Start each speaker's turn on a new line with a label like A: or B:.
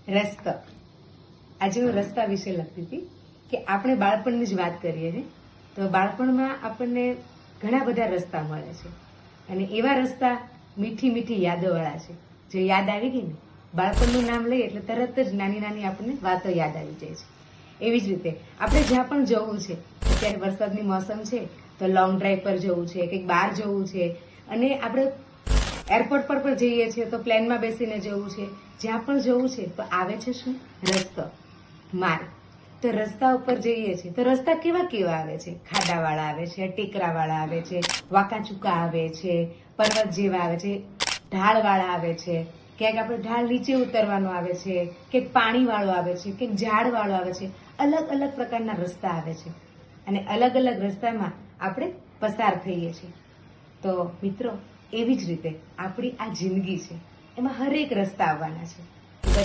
A: રસ્તો. આજે હું રસ્તા વિશે લખતી હતી કે આપણે બાળપણની જ વાત કરીએ ને તો બાળપણમાં આપણને ઘણા બધા રસ્તા મળે છે અને એવા રસ્તા મીઠી મીઠી યાદોવાળા છે. જે યાદ આવી ગઈ ને બાળપણનું નામ લઈએ એટલે તરત જ નાની નાની આપણને વાતો યાદ આવી જાય છે. એવી જ રીતે આપણે જ્યાં પણ જવું છે, અત્યારે વરસાદની મોસમ છે તો લોંગ ડ્રાઈવ પર જવું છે, કંઈક બહાર જવું છે, અને આપણે એરપોર્ટ પર પણ જઈએ છીએ તો પ્લેનમાં બેસીને જવું છે. જ્યાં પણ જવું છે તો આવે છે શું? રસ્તો, માર્ગ. તો રસ્તા ઉપર જઈએ છીએ તો રસ્તા કેવા કેવા આવે છે? ખાડાવાળા આવે છે, ટેકરાવાળા આવે છે, વાંકા ચૂકા આવે છે, પર્વત જેવા આવે છે, ઢાળવાળા આવે છે, ક્યાંક આપણે ઢાળ નીચે ઉતરવાનો આવે છે, ક્યાંક પાણીવાળો આવે છે, ક્યાંક ઝાડવાળો આવે છે. અલગ અલગ પ્રકારના રસ્તા આવે છે અને અલગ અલગ રસ્તામાં આપણે પસાર થઈએ છીએ. તો મિત્રો, એવી જ રીતે આપણી આ જિંદગી છે, એમાં હરેક રસ્તા આવવાના છે.